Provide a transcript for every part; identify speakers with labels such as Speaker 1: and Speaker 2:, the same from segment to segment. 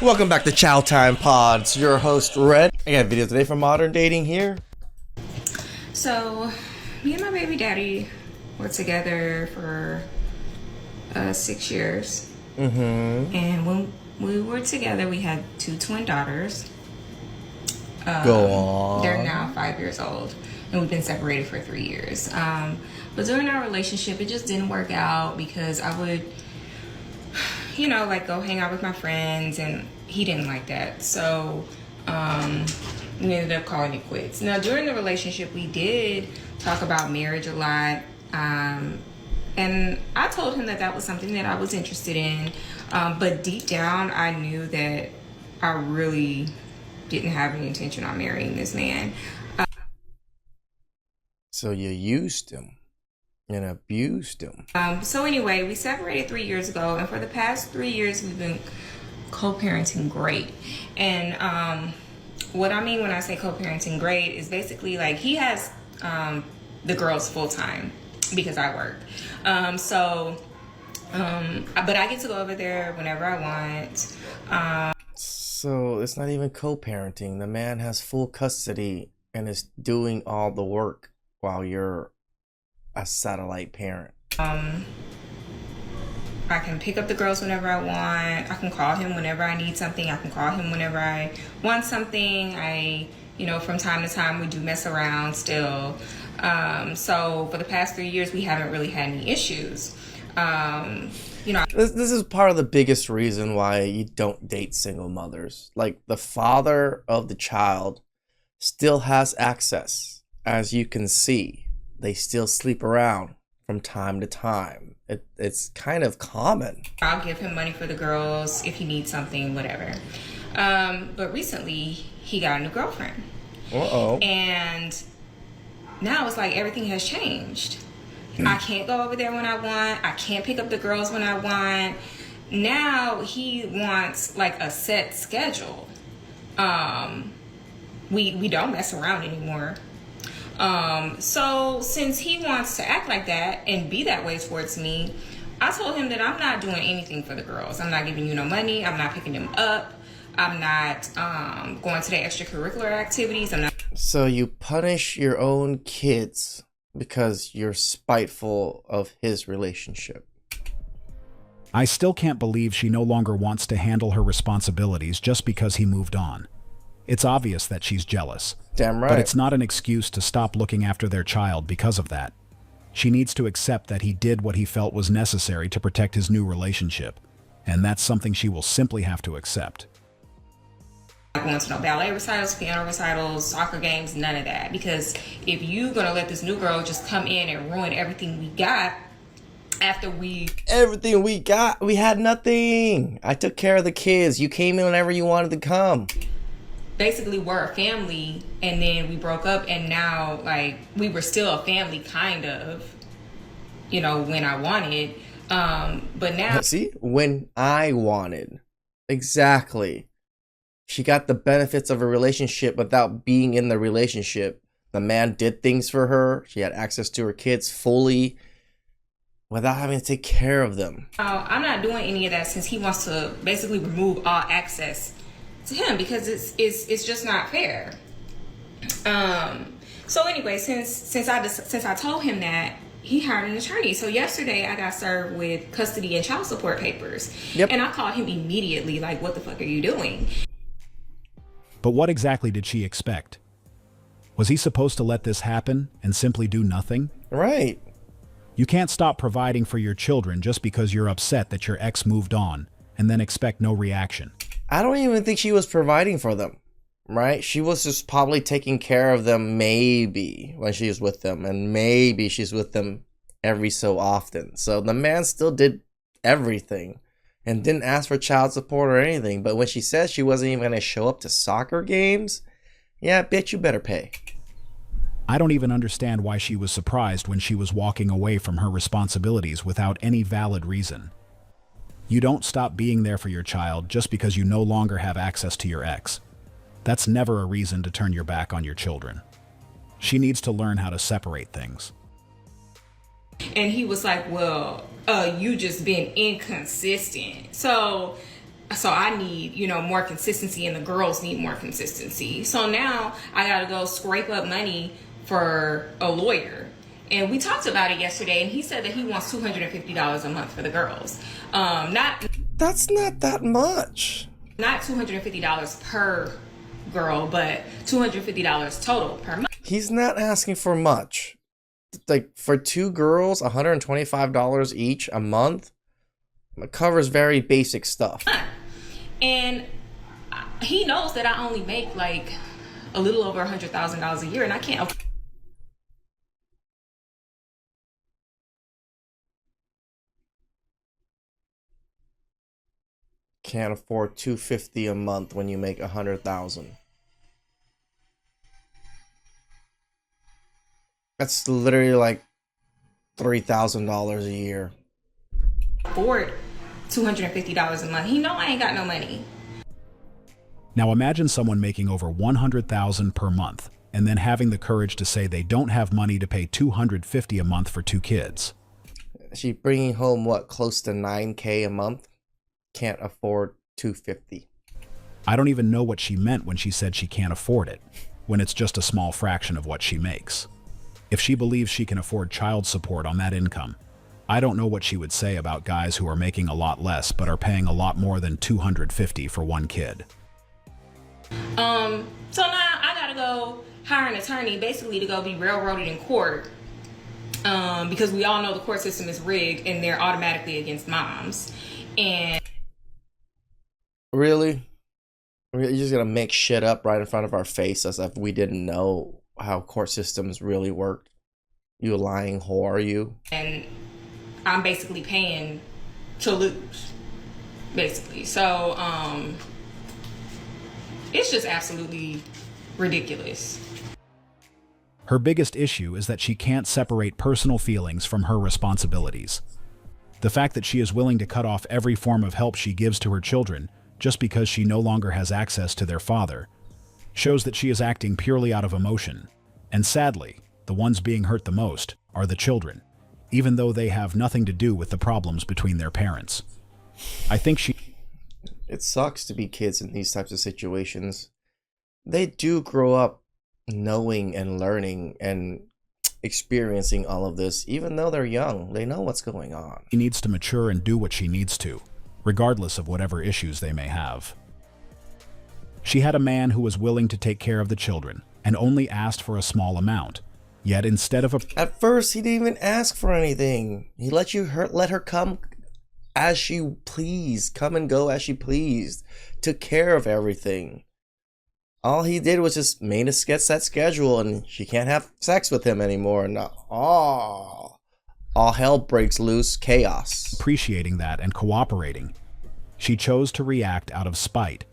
Speaker 1: Welcome back to Chow Time Pods. Your host Red. I got a video today from Modern Dating Here.
Speaker 2: So, me and my baby daddy were together for 6 years. And when we were together, we had 2 twin daughters.
Speaker 1: Go on.
Speaker 2: They're now 5 years old, and we've been separated for 3 years. But during our relationship, it just didn't work out because I would, go hang out with my friends, and he didn't like that. So we ended up calling it quits. Now, during the relationship, we did talk about marriage a lot. And I told him that that was something that I was interested in. But deep down, I knew that I really didn't have any intention on marrying this man.
Speaker 1: So you used him and abused him.
Speaker 2: So anyway, we separated 3 years ago, and for the past 3 years, we've been co-parenting great. And what I mean when I say co-parenting great is basically like he has the girls full time because I work. But I get to go over there whenever I want.
Speaker 1: So it's not even co-parenting. The man has full custody and is doing all the work while you're a satellite parent.
Speaker 2: I can pick up the girls whenever I want. I can call him whenever I need something. I can call him whenever I want something. From time to time, we do mess around still. So for the past 3 years, we haven't really had any issues.
Speaker 1: This is part of the biggest reason why you don't date single mothers. Like, the father of the child still has access. As you can see, they still sleep around from time to time. It's kind of common.
Speaker 2: I'll give him money for the girls if he needs something, whatever. But recently, he got a new girlfriend.
Speaker 1: Uh-oh.
Speaker 2: And now it's like everything has changed. I can't go over there when I want. I can't pick up the girls when I want. Now he wants like a set schedule. We don't mess around anymore. So since he wants to act like that and be that way towards me, I told him that I'm not doing anything for the girls. I'm not giving you no money. I'm not picking them up. I'm not going to their extracurricular activities.
Speaker 1: So you punish your own kids because you're spiteful of his relationship.
Speaker 3: I still can't believe she no longer wants to handle her responsibilities just because he moved on. It's obvious that she's jealous.
Speaker 1: Damn right.
Speaker 3: But it's not an excuse to stop looking after their child because of that. She needs to accept that he did what he felt was necessary to protect his new relationship, and that's something she will simply have to accept.
Speaker 2: Not going to no ballet recitals, piano recitals, soccer games, none of that. Because if you're going to let this new girl just come in and ruin everything we got after
Speaker 1: Everything we got? We had nothing. I took care of the kids. You came in whenever you wanted to come.
Speaker 2: Basically, we're a family, and then we broke up, and now, we were still a family, kind of, when I wanted. But now...
Speaker 1: See? When I wanted. Exactly. She got the benefits of a relationship without being in the relationship. The man did things for her. She had access to her kids fully without having to take care of them.
Speaker 2: I'm not doing any of that since he wants to basically remove all access to him because it's just not fair. So anyway, since I told him that, he hired an attorney. So yesterday I got served with custody and child support papers.
Speaker 1: Yep.
Speaker 2: And I called him immediately, like, what the fuck are you doing?
Speaker 3: But what exactly did she expect? Was he supposed to let this happen and simply do nothing?
Speaker 1: Right.
Speaker 3: You can't stop providing for your children just because you're upset that your ex moved on and then expect no reaction.
Speaker 1: I don't even think she was providing for them, right? She was just probably taking care of them maybe when she was with them, and maybe she's with them every so often. So the man still did everything and didn't ask for child support or anything. But when she said she wasn't even going to show up to soccer games, yeah, bitch, you better pay.
Speaker 3: I don't even understand why she was surprised when she was walking away from her responsibilities without any valid reason. You don't stop being there for your child just because you no longer have access to your ex. That's never a reason to turn your back on your children. She needs to learn how to separate things.
Speaker 2: And he was like, well, you just been inconsistent. So So I need, more consistency, and the girls need more consistency. So now I got to go scrape up money for a lawyer. And we talked about it yesterday, and he said that he wants $250 a month for the girls.
Speaker 1: That's not that much.
Speaker 2: Not $250 per girl, but $250 total per month.
Speaker 1: He's not asking for much. Like, for 2 girls, $125 each a month, it covers very basic stuff.
Speaker 2: And he knows that I only make like a little over $100,000 a year, and I can't.
Speaker 1: Can't afford $250 a month when you make $100,000. That's literally like $3,000 a year.
Speaker 2: Afford $250 a month. He know I ain't got no money.
Speaker 3: Now imagine someone making over $100,000 per month and then having the courage to say they don't have money to pay $250 a month for 2 kids.
Speaker 1: She bringing home what, close to $9K a month? Can't afford $250.
Speaker 3: I don't even know what she meant when she said she can't afford it, when it's just a small fraction of what she makes. If she believes she can afford child support on that income, I don't know what she would say about guys who are making a lot less but are paying a lot more than $250 for 1 kid.
Speaker 2: So now I gotta go hire an attorney, basically to go be railroaded in court, because we all know the court system is rigged and they're automatically against moms. And
Speaker 1: really? You're just gonna make shit up right in front of our face as if we didn't know how court systems really worked? You lying whore, you.
Speaker 2: And I'm basically paying to lose, basically. So it's just absolutely ridiculous.
Speaker 3: Her biggest issue is that she can't separate personal feelings from her responsibilities. The fact that she is willing to cut off every form of help she gives to her children just because she no longer has access to their father shows that she is acting purely out of emotion. And sadly, the ones being hurt the most are the children, even though they have nothing to do with the problems between their parents. I think
Speaker 1: It sucks to be kids in these types of situations. They do grow up knowing and learning and experiencing all of this, even though they're young. They know what's going on.
Speaker 3: She needs to mature and do what she needs to, regardless of whatever issues they may have. She had a man who was willing to take care of the children and only asked for a small amount. Yet instead of
Speaker 1: At first, he didn't even ask for anything. He let her come as she pleased, come and go as she pleased, took care of everything. All he did was just made a set schedule, and she can't have sex with him anymore. And all hell breaks loose, chaos.
Speaker 3: Appreciating that and cooperating, she chose to react out of spite.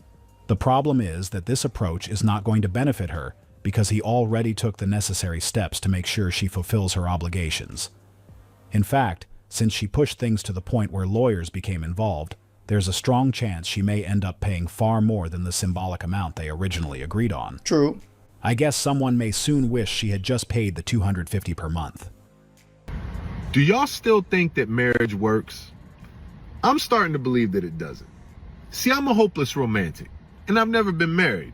Speaker 3: The problem is that this approach is not going to benefit her because he already took the necessary steps to make sure she fulfills her obligations. In fact, since she pushed things to the point where lawyers became involved, there's a strong chance she may end up paying far more than the symbolic amount they originally agreed on.
Speaker 1: True.
Speaker 3: I guess someone may soon wish she had just paid the $250 per month.
Speaker 4: Do y'all still think that marriage works? I'm starting to believe that it doesn't. See, I'm a hopeless romantic, and I've never been married,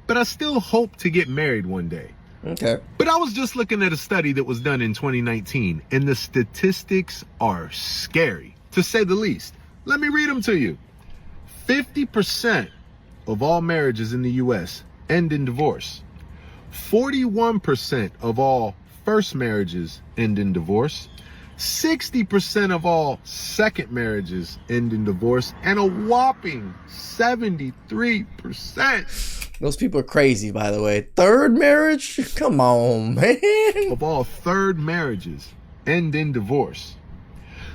Speaker 4: but I still hope to get married one day.
Speaker 1: Okay.
Speaker 4: But I was just looking at a study that was done in 2019, and the statistics are scary, to say the least. Let me read them to you. 50% of all marriages in the U.S. end in divorce. 41% of all first marriages end in divorce. 60% of all second marriages end in divorce, and a whopping 73%.
Speaker 1: Those people are crazy, by the way. Third marriage? Come on, man.
Speaker 4: Of all third marriages end in divorce.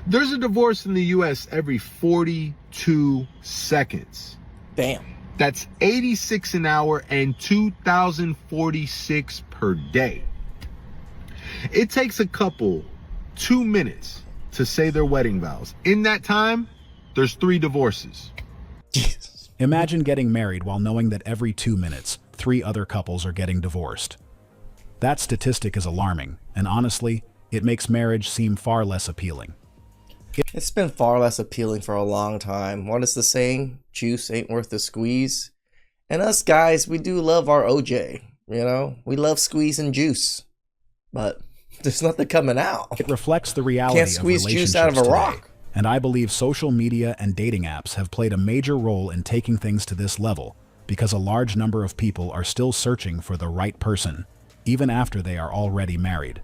Speaker 4: There's a divorce in the U.S. every 42 seconds.
Speaker 1: Damn.
Speaker 4: That's 86 an hour and 2,046 per day. It takes a couple 2 minutes to say their wedding vows. In that time, there's 3 divorces.
Speaker 1: Jesus.
Speaker 3: Imagine getting married while knowing that every 2 minutes, 3 other couples are getting divorced. That statistic is alarming, and honestly, it makes marriage seem far less appealing.
Speaker 1: It's been far less appealing for a long time. What is the saying? Juice ain't worth the squeeze. And us guys, we do love our OJ. You know, we love squeezing juice, but there's nothing coming out.
Speaker 3: It reflects the reality
Speaker 1: Can't
Speaker 3: of
Speaker 1: squeeze
Speaker 3: relationships
Speaker 1: juice out of a
Speaker 3: today.
Speaker 1: rock.
Speaker 3: And I believe social media and dating apps have played a major role in taking things to this level because a large number of people are still searching for the right person, even after they are already married.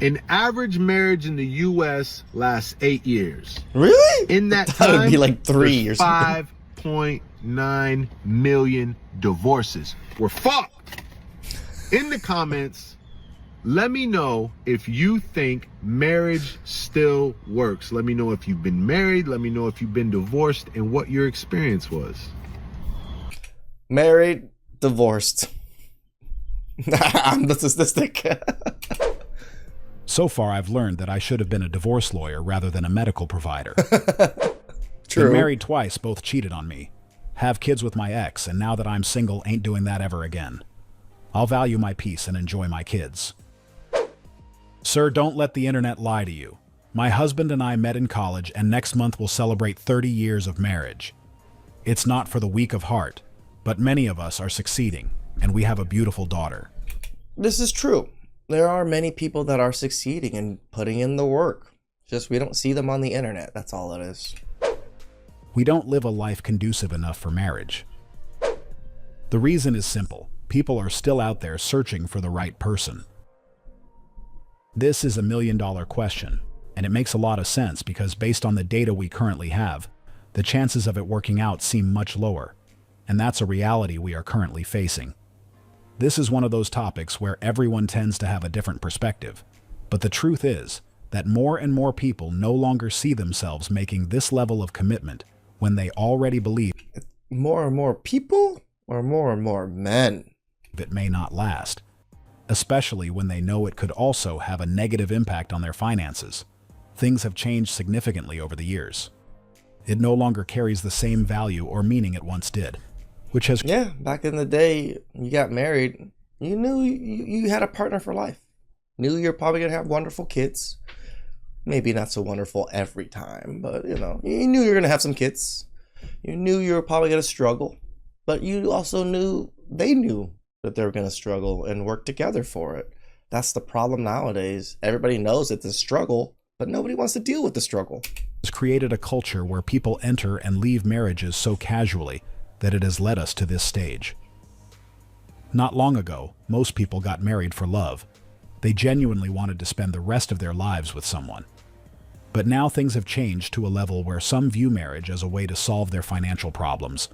Speaker 4: An average marriage in the U.S. lasts 8 years.
Speaker 1: Really?
Speaker 4: In that
Speaker 1: I thought it'd
Speaker 4: time,
Speaker 1: be like 3 or something.
Speaker 4: 5.9 million divorces. We're fucked. In the comments, let me know if you think marriage still works. Let me know if you've been married. Let me know if you've been divorced and what your experience was.
Speaker 1: Married, divorced. I'm the statistic.
Speaker 3: So far, I've learned that I should have been a divorce lawyer rather than a medical provider.
Speaker 1: True.
Speaker 3: Been married twice, both cheated on me. Have kids with my ex, and now that I'm single, ain't doing that ever again. I'll value my peace and enjoy my kids. Sir, don't let the internet lie to you. My husband and I met in college, and next month we'll celebrate 30 years of marriage. It's not for the weak of heart, but many of us are succeeding, and we have a beautiful daughter.
Speaker 1: This is true. There are many people that are succeeding and putting in the work. Just we don't see them on the internet. That's all it is.
Speaker 3: We don't live a life conducive enough for marriage. The reason is simple. People are still out there searching for the right person. This is $1 million question, and it makes a lot of sense because based on the data we currently have, the chances of it working out seem much lower, and that's a reality we are currently facing. This is one of those topics where everyone tends to have a different perspective, but the truth is that more and more people no longer see themselves making this level of commitment when they already believe
Speaker 1: More and more people or more and more men?
Speaker 3: it may not last, especially when they know it could also have a negative impact on their finances. Things have changed significantly over the years. It no longer carries the same value or meaning it once did, which has
Speaker 1: Yeah, back in the day, you got married, you knew you had a partner for life. Knew you're probably going to have wonderful kids. Maybe not so wonderful every time, but you know, you knew you were going to have some kids. You knew you were probably going to struggle, but you also knew they knew that they were going to struggle and work together for it. That's the problem nowadays. Everybody knows it's a struggle, but nobody wants to deal with the struggle.
Speaker 3: created a culture where people enter and leave marriages so casually that it has led us to this stage. Not long ago, most people got married for love. They genuinely wanted to spend the rest of their lives with someone. But now things have changed to a level where some view marriage as a way to solve their financial problems.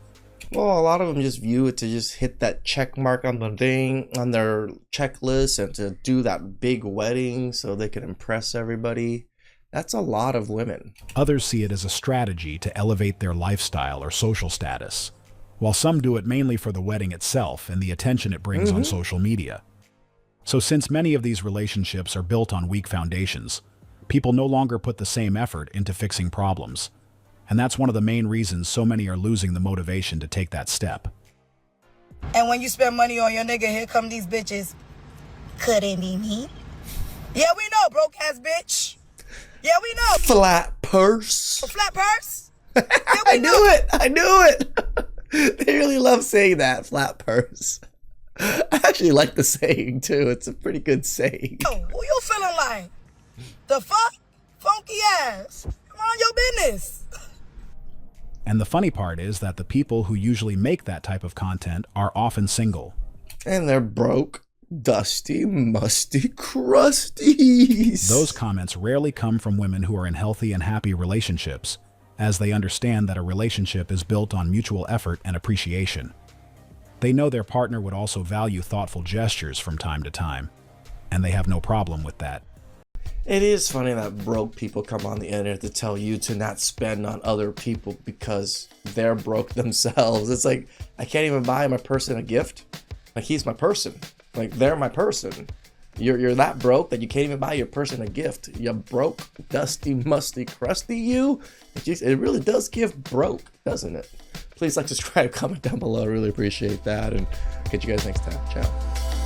Speaker 1: Well, a lot of them just view it to just hit that check mark on the thing, on their checklist, and to do that big wedding so they can impress everybody. That's a lot of women.
Speaker 3: Others see it as a strategy to elevate their lifestyle or social status, while some do it mainly for the wedding itself and the attention it brings on social media. So since many of these relationships are built on weak foundations, people no longer put the same effort into fixing problems. And that's one of the main reasons so many are losing the motivation to take that step.
Speaker 5: And when you spend money on your nigga, here come these bitches. Couldn't be me. Yeah, we know, broke ass bitch. Yeah, we know.
Speaker 1: Flat purse.
Speaker 5: A flat purse? Yeah,
Speaker 1: I knew it. I knew it. They really love saying that, flat purse. I actually like the saying too. It's a pretty good saying.
Speaker 5: Who you feeling like? The fuck? Funky ass. Mind your business.
Speaker 3: And the funny part is that the people who usually make that type of content are often single.
Speaker 1: And they're broke, dusty, musty crusties.
Speaker 3: Those comments rarely come from women who are in healthy and happy relationships, as they understand that a relationship is built on mutual effort and appreciation. They know their partner would also value thoughtful gestures from time to time, and they have no problem with that.
Speaker 1: It is funny that broke people come on the internet to tell you to not spend on other people because they're broke themselves. It's like, I can't even buy my person a gift. Like, he's my person. Like, they're my person. You're that broke that you can't even buy your person a gift. You broke, dusty, musty, crusty you. It really does give broke, doesn't it? Please like, subscribe, comment down below. I really appreciate that. And catch you guys next time. Ciao.